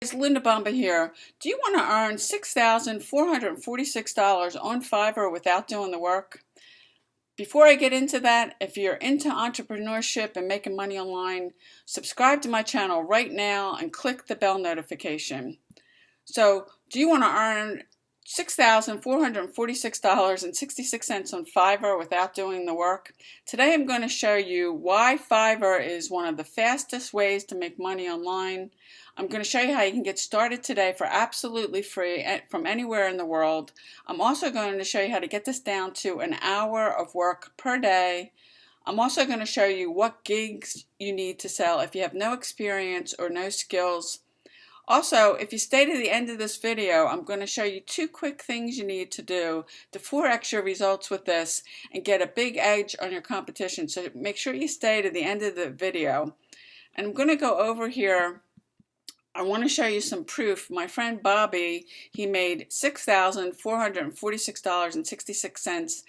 It's Linda Bomba here. Do you want to earn $6,446 on Fiverr without doing the work? Before I get into that, if you're into entrepreneurship and making money online, subscribe to my channel right now and click the bell notification. So, do you want to earn $6,446.66 on Fiverr without doing the work? Today I'm going to show you why Fiverr is one of the fastest ways to make money online. I'm going to show you how you can get started today for absolutely free from anywhere in the world. I'm also going to show you how to get this down to an hour of work per day. I'm also going to show you what gigs you need to sell if you have no experience or no skills. Also, if you stay to the end of this video, I'm going to show you 2 quick things you need to do to 4x your results with this and get a big edge on your competition. So make sure you stay to the end of the video. And I'm going to go over here. I want to show you some proof. My friend Bobby, he made $6,446.66.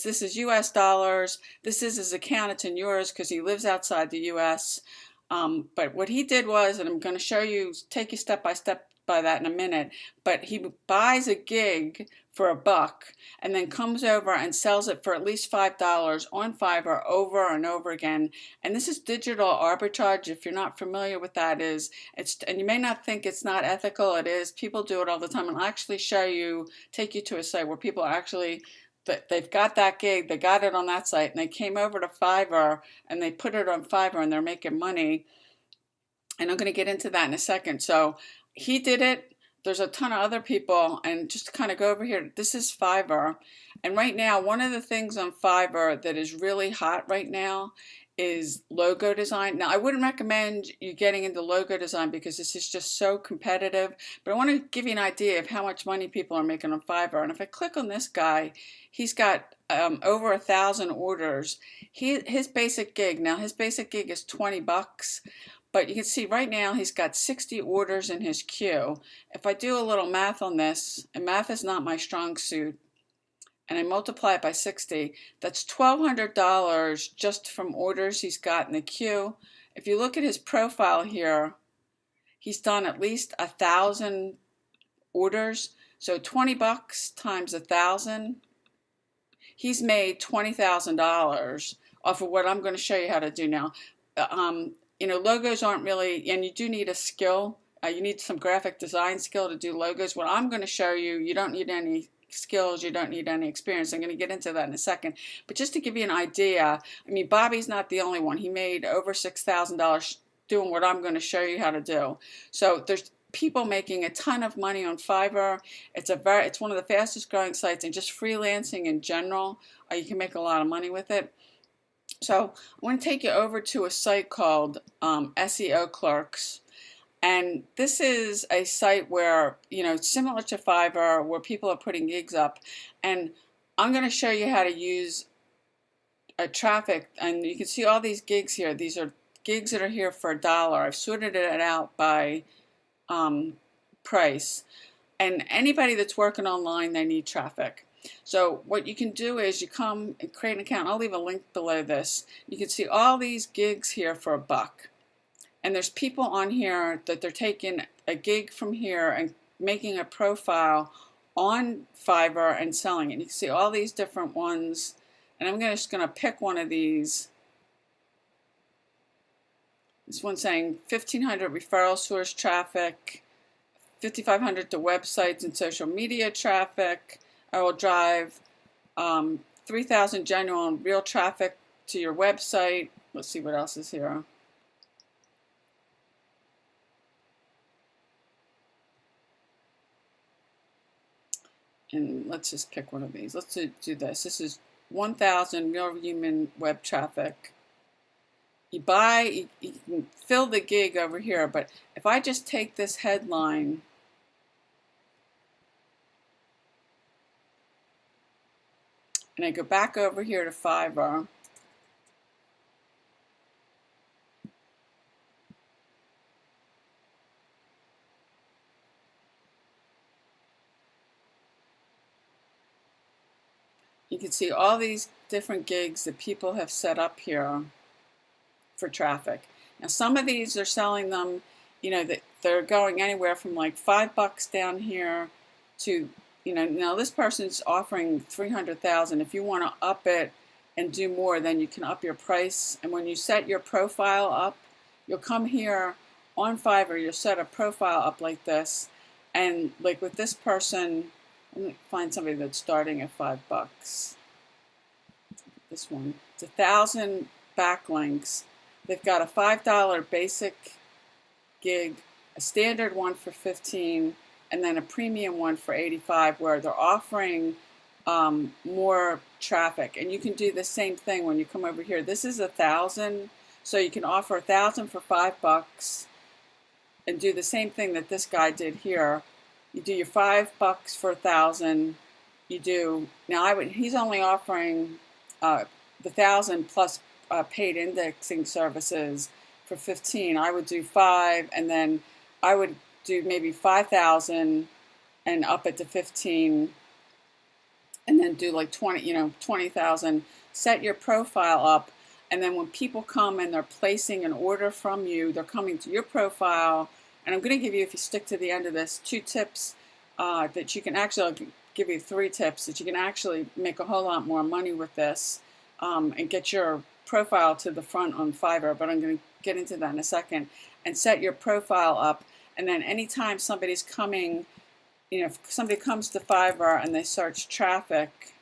This is US dollars. This is his account. It's in yours because he lives outside the US. But what he did was, and I'm going to show you, take you step by step by that in a minute, but he buys a gig for $1 and then comes over and sells it for at least $5 on Fiverr over and over again. And this is digital arbitrage. If you're not familiar with that is, and you may not think it's not ethical, it is. People do it all the time. And I'll actually show you, take you to a site where people actually, they've got that gig, they got it on that site, and they came over to Fiverr and they put it on Fiverr and they're making money. And I'm going to get into that in a second. So he did it. There's a ton of other people, and just to kind of go over here, this is Fiverr. And right now, one of the things on Fiverr that is really hot right now is logo design. Now, I wouldn't recommend you getting into logo design because this is just so competitive, but I want to give you an idea of how much money people are making on Fiverr. And if I click on this guy, he's got over 1,000 orders. His basic gig, now his basic gig is $20, but you can see right now he's got 60 orders in his queue. If I do a little math on this, and math is not my strong suit, and I multiply it by 60, that's $1,200 just from orders he's got in the queue. If you look at his profile here, he's done at least 1,000 orders. So $20 times 1,000, he's made $20,000 off of what I'm going to show you how to do now. You know, logos aren't really, and you do need a skill. You need some graphic design skill to do logos. What I'm going to show you, you don't need any skills, you don't need any experience. I'm going to get into that in a second. But just to give you an idea, I mean, Bobby's not the only one. He made over $6,000 doing what I'm going to show you how to do. So there's people making a ton of money on Fiverr. It's one of the fastest growing sites, and just freelancing in general, you can make a lot of money with it. So I want to take you over to a site called SEO Clerks. And this is a site where, you know, similar to Fiverr, where people are putting gigs up. And I'm going to show you how to use traffic. And you can see all these gigs here. These are gigs that are here for $1. I've sorted it out by price. And anybody that's working online, they need traffic. So what you can do is you come and create an account. I'll leave a link below this. You can see all these gigs here for $1. And there's people on here that they're taking a gig from here and making a profile on Fiverr and selling it. You can see all these different ones. And I'm just going to pick one of these. This one's saying 1,500 referral source traffic, 5,500 to websites and social media traffic. I will drive 3,000 genuine real traffic to your website. Let's see what else is here. And let's just pick one of these. Let's do this. This is 1,000 real human web traffic. You can fill the gig over here, but if I just take this headline and I go back over here to Fiverr, you can see all these different gigs that people have set up here for traffic. Now some of these are selling them you know, that they're going anywhere from like $5 down here to, you know, now this person's offering 300,000. If you want to up it and do more, then you can up your price. And when you set your profile up, you'll come here on Fiverr, you'll set a profile up like this. And like with this person, let me find somebody that's starting at $5. This one, it's 1,000 backlinks. They've got a $5 basic gig, a standard one for 15, and then a premium one for 85, where they're offering more traffic. And you can do the same thing when you come over here. This is 1,000, so you can offer 1,000 for $5 and do the same thing that this guy did here. You do your $5 for 1,000. You do now. He's only offering the 1,000 plus paid indexing services for 15. I would do 5, and then I would do maybe 5,000 and up it to 15, and then do like 20, you know, 20,000. Set your profile up, and then when people come and they're placing an order from you, they're coming to your profile. And I'm going to give you, if you stick to the end of this, 2 tips that you can actually, I'll give you 3 tips that you can actually make a whole lot more money with this and get your profile to the front on Fiverr, but I'm going to get into that in a second. And set your profile up, and then anytime somebody's coming, you know, if somebody comes to Fiverr and they search traffic,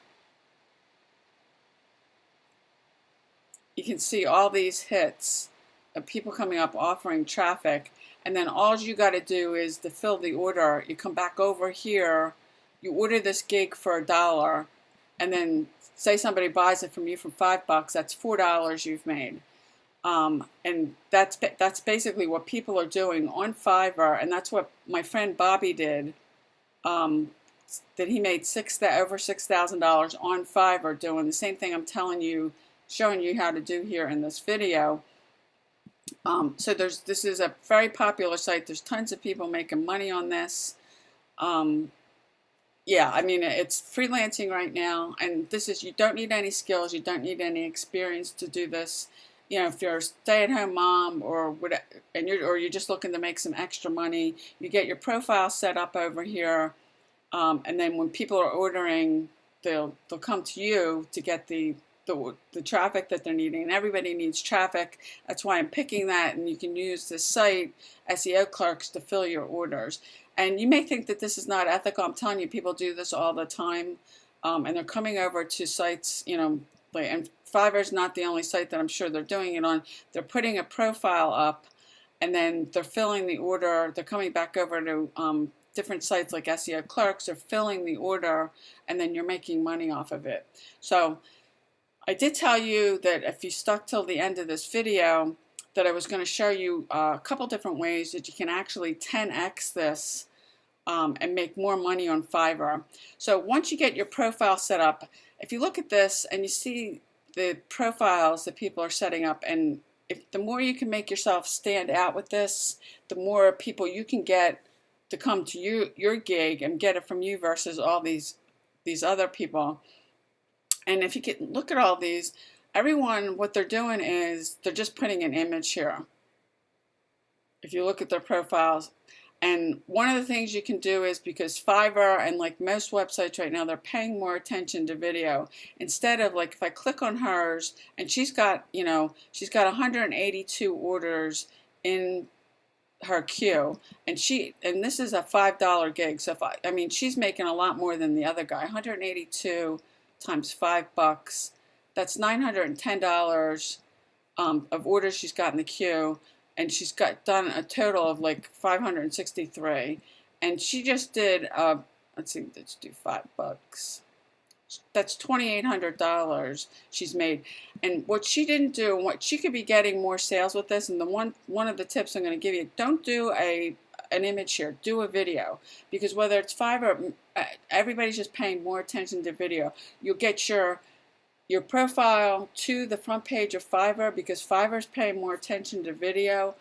you can see all these hits of people coming up offering traffic. And then all you got to do is to fill the order. You come back over here, you order this gig for $1, and then say somebody buys it from you for $5, that's $4 you've made. And that's basically what people are doing on Fiverr, and that's what my friend Bobby did. That he made over $6,000 on Fiverr doing the same thing I'm telling you, showing you how to do here in this video. So this is a very popular site. There's tons of people making money on this. Yeah, I mean, it's freelancing right now, and you don't need any skills, you don't need any experience to do this. You know, if you're a stay-at-home mom or whatever, or you're just looking to make some extra money, you get your profile set up over here, and then when people are ordering, they'll come to you to get the traffic that they're needing. And everybody needs traffic. That's why I'm picking that, and you can use this site, SEO Clerks, to fill your orders. And you may think that this is not ethical. I'm telling you, people do this all the time, and they're coming over to sites, you know, and Fiverr's not the only site that I'm sure they're doing it on. They're putting a profile up, and then they're filling the order. They're coming back over to different sites like SEO Clerks. They're filling the order, and then you're making money off of it. So I did tell you that if you stuck till the end of this video, that I was going to show you a couple different ways that you can actually 10x this and make more money on Fiverr. So once you get your profile set up, if you look at this and you see the profiles that people are setting up, and the more you can make yourself stand out with this, the more people you can get to come to your gig and get it from you versus all these other people. And if you can look at all these, everyone, what they're doing is they're just putting an image here. If you look at their profiles, and one of the things you can do is, because Fiverr and like most websites right now, they're paying more attention to video. Instead of, like, if I click on hers and she's got, you know, she's got 182 orders in her queue, and this is a $5 gig. So I mean, she's making a lot more than the other guy. 182 times $5. That's $910 of orders she's got in the queue, and she's done a total of like 563. And she just did, let's see, let's do $5. That's $2,800 she's made. And what she didn't do, and what she could be getting more sales with this, and one of the tips I'm going to give you, don't do an image here, do a video. Because whether it's Fiverr, everybody's just paying more attention to video. You'll get your profile to the front page of Fiverr because Fiverr's paying more attention to video.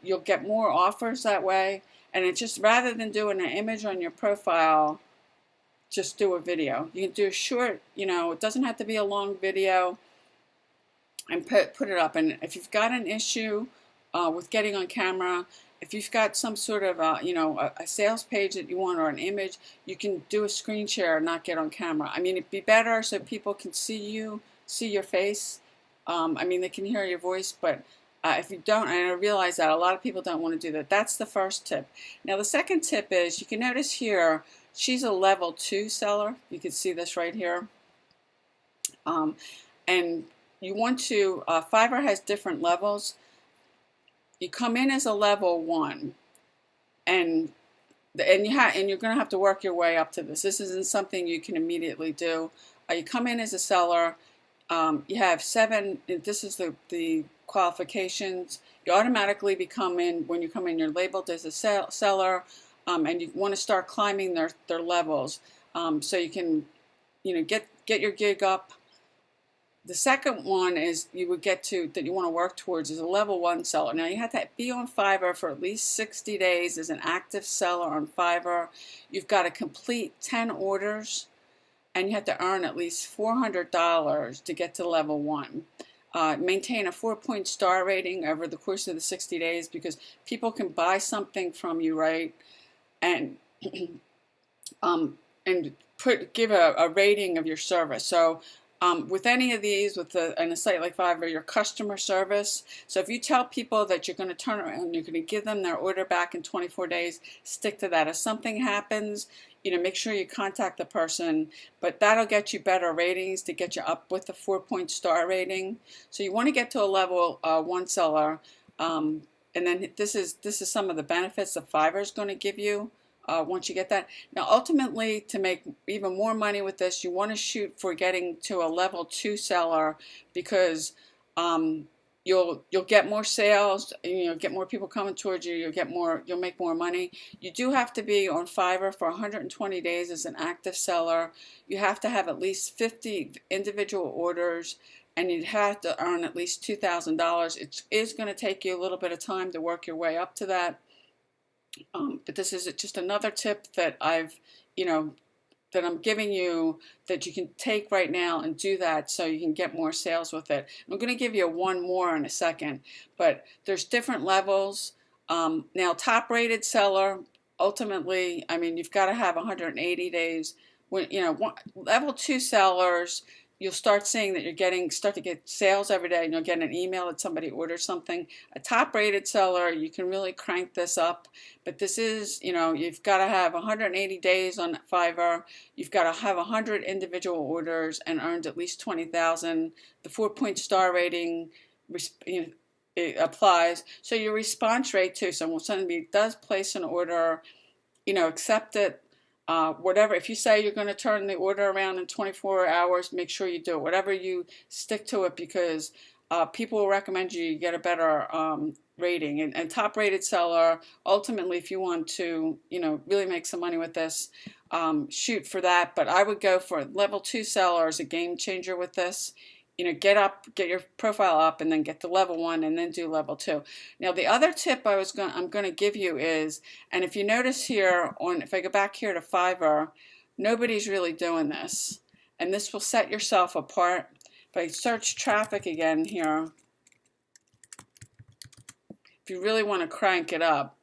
You'll get more offers that way. And it's just, rather than doing an image on your profile, just do a video. You can do a short, you know, it doesn't have to be a long video, and put it up. And if you've got an issue with getting on camera, if you've got some sort of a sales page that you want or an image, you can do a screen share and not get on camera. I mean, it'd be better so people can see you, see your face. I mean, they can hear your voice, but if you don't, and I realize that a lot of people don't want to do that. That's the first tip. Now, the second tip is you can notice here, she's a level 2 seller. You can see this right here. And you want to, Fiverr has different levels. You come in as a level 1, and you're going to have to work your way up to this. This isn't something you can immediately do. You come in as a seller. You have 7. This is the qualifications. You automatically become in when you come in. You're labeled as a seller, and you want to start climbing their levels, so you can get your gig up. The second one is you would get to that you want to work towards is a level 1 seller. Now you have to be on Fiverr for at least 60 days as an active seller on Fiverr. You've got to complete 10 orders, and you have to earn at least $400 to get to level 1. Maintain a 4-point star rating over the course of the 60 days because people can buy something from you, right? And give a rating of your service. So with any of these, in a site like Fiverr, your customer service. So if you tell people that you're going to turn around, you're going to give them their order back in 24 days, stick to that. If something happens, make sure you contact the person, but that'll get you better ratings to get you up with the 4-point star rating. So you want to get to a level 1 seller, and then this is some of the benefits that Fiverr is going to give you. Once you get that. Now ultimately, to make even more money with this, you want to shoot for getting to a level 2 seller because you'll get more sales, get more people coming towards you, you'll make more money. You do have to be on Fiverr for 120 days as an active seller. You have to have at least 50 individual orders, and you'd have to earn at least $2,000. It is going to take you a little bit of time to work your way up to that. But this is just another tip that that I'm giving you that you can take right now and do that so you can get more sales with it. I'm going to give you one more in a second, but there's different levels. Now, top rated seller, ultimately, I mean, you've got to have 180 days. When level 2 sellers, you'll start seeing that start to get sales every day, and you'll get an email that somebody ordered something. A top-rated seller, you can really crank this up, but this is, you've got to have 180 days on Fiverr. You've got to have 100 individual orders and earned at least $20,000. The 4-point star rating, it applies. So your response rate too. So when somebody does place an order, accept it. Whatever, if you say you're going to turn the order around in 24 hours, make sure you do it. Whatever, you stick to it because people will recommend you get a better rating. And top rated seller, ultimately, if you want to, really make some money with this, shoot for that. But I would go for level 2 seller as a game changer with this. Get your profile up, and then get to level 1, and then do level 2. Now, the other tip I'm going to give you is, and if you notice here, if I go back here to Fiverr, nobody's really doing this, and this will set yourself apart. If I search traffic again here, if you really want to crank it up,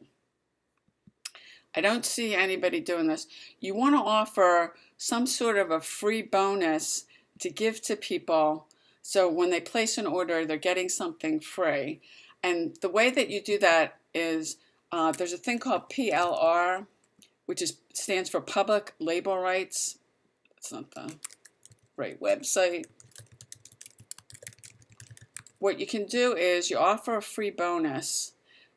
I don't see anybody doing this. You want to offer some sort of a free bonus to give to people. So when they place an order, they're getting something free. And the way that you do that is there's a thing called PLR, which stands for Public Label Rights. That's not the right website. What you can do is you offer a free bonus.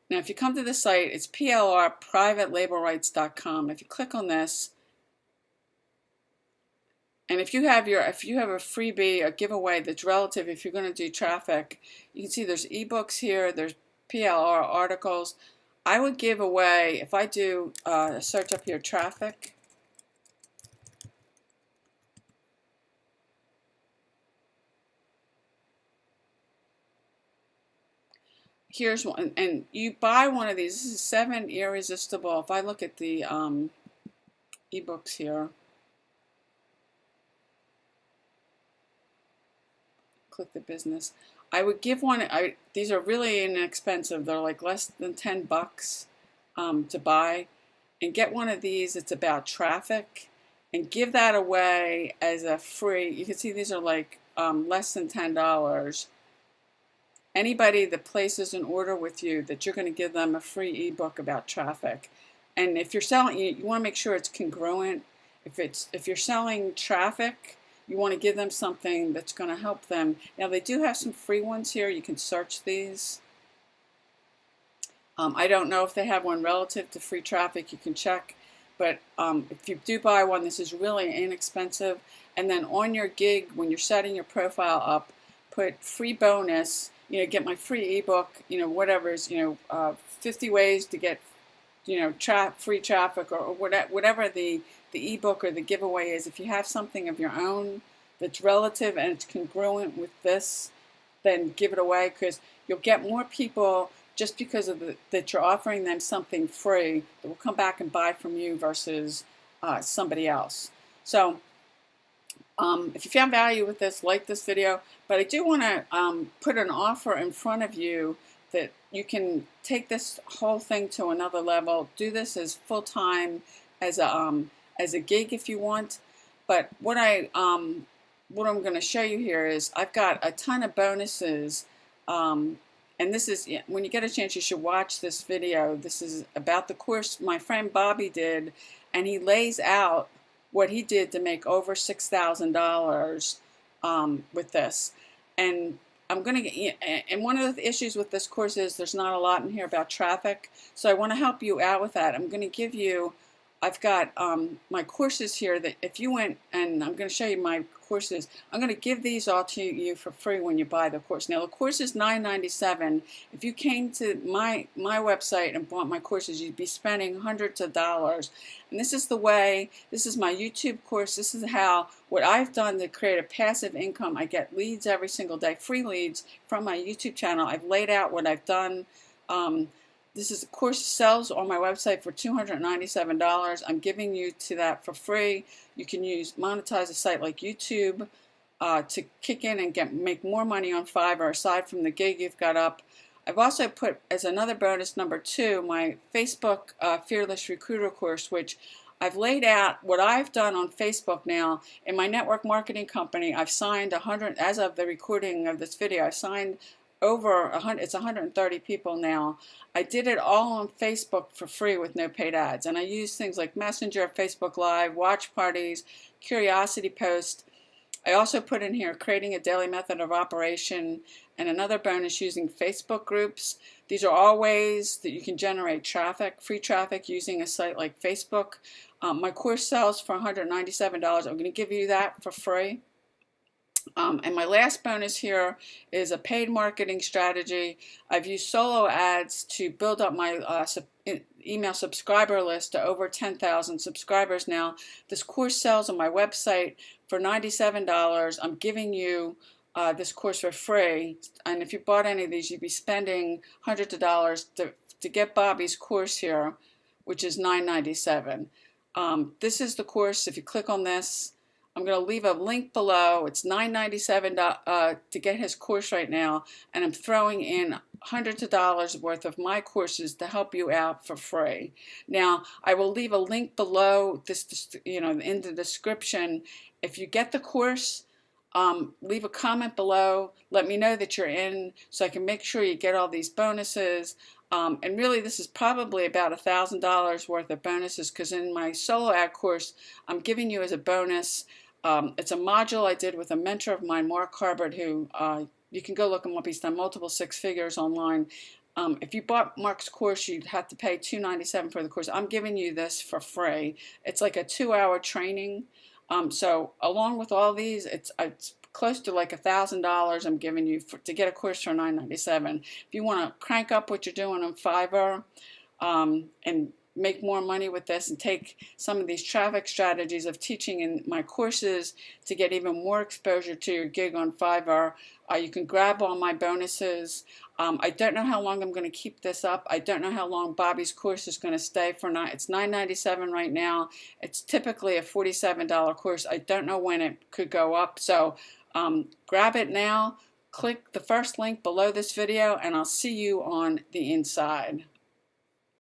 Now, if you come to the site, it's plrprivatelabelrights.com. If you click on this, and if you have a freebie, a giveaway that's relative, if you're going to do traffic, you can see there's ebooks here, there's PLR articles. I would give away, if I do a search up here, traffic. Here's one, and you buy one of these. This is 7 Irresistible. If I look at the ebooks here, click the business. I would give one. These are really inexpensive. They're like less than $10. to buy, and get one of these. It's about traffic, and give that away as a free. You can see these are like less than $10. Anybody that places an order with you, that you're going to give them a free ebook about traffic. And if you're selling, you want to make sure it's congruent. If you're selling traffic, you want to give them something that's going to help them. Now they do have some free ones here. You can search these. I don't know if they have one relative to free traffic. You can check. But if you do buy one, this is really inexpensive. And then on your gig, when you're setting your profile up, put free bonus. Get my free ebook. Whatever is 50 ways to get free traffic, or whatever the ebook or the giveaway is. If you have something of your own that's relative and it's congruent with this, then give it away, because you'll get more people just because of that you're offering them something free that will come back and buy from you versus somebody else. So if you found value with this, like this video. But I do want to put an offer in front of you that you can take this whole thing to another level. Do this as full-time, as a gig if you want. But what I'm going to show you here is I've got a ton of bonuses. And this is, when you get a chance, you should watch this video. This is about the course my friend Bobby did, and he lays out what he did to make over $6,000 with this. And I'm going to get, and one of the issues with this course is there's not a lot in here about traffic. So I want to help you out with that. I'm going to give you, I've got my courses here that if you went, and I'm going to show you my courses, I'm going to give these all to you for free when you buy the course. Now the course is $9.97. If you came to my website and bought my courses, you'd be spending hundreds of dollars. And this is the way, this is my YouTube course. This is what I've done to create a passive income. I get leads every single day, free leads from my YouTube channel. I've laid out what I've done. This is a course that sells on my website for $297. I'm giving you to that for free. You can monetize a site like YouTube to kick in and make more money on Fiverr aside from the gig you've got up. I've also put as another bonus number 2 my Facebook Fearless Recruiter course, which I've laid out what I've done on Facebook now. In my network marketing company, I've signed 100, as of the recording of this video, I've signed over 100, it's 130 people now. I did it all on Facebook for free with no paid ads. And I use things like Messenger, Facebook Live, watch parties, curiosity posts. I also put in here creating a daily method of operation, and another bonus using Facebook groups. These are all ways that you can generate traffic, free traffic, using a site like Facebook. My course sells for $197. I'm going to give you that for free. And my last bonus here is a paid marketing strategy. I've used solo ads to build up my email subscriber list to over 10,000 subscribers now. This course sells on my website for $97. I'm giving you this course for free. And if you bought any of these, you'd be spending hundreds of dollars to get Bobby's course here, which is $9.97. This is the course. If you click on this, I'm going to leave a link below. It's $9.97 to get his course right now, and I'm throwing in hundreds of dollars worth of my courses to help you out for free. Now, I will leave a link below this, in the description. If you get the course, leave a comment below. Let me know that you're in, so I can make sure you get all these bonuses. And really, this is probably about $1,000 worth of bonuses, because in my solo ad course, I'm giving you as a bonus. It's a module I did with a mentor of mine, Mark Harbert, who you can go look him up. He's done multiple 6 figures online. If you bought Mark's course, you'd have to pay $297 for the course. I'm giving you this for free. It's like a 2-hour training. So along with all these, it's close to like $1,000 I'm giving you to get a course for $9.97. If you want to crank up what you're doing on Fiverr and make more money with this, and take some of these traffic strategies of teaching in my courses to get even more exposure to your gig on Fiverr, you can grab all my bonuses. I don't know how long I'm going to keep this up. I don't know how long Bobby's course is going to stay for. It's $9.97 right now. It's typically a $47 course. I don't know when it could go up. So grab it now. Click the first link below this video, and I'll see you on the inside.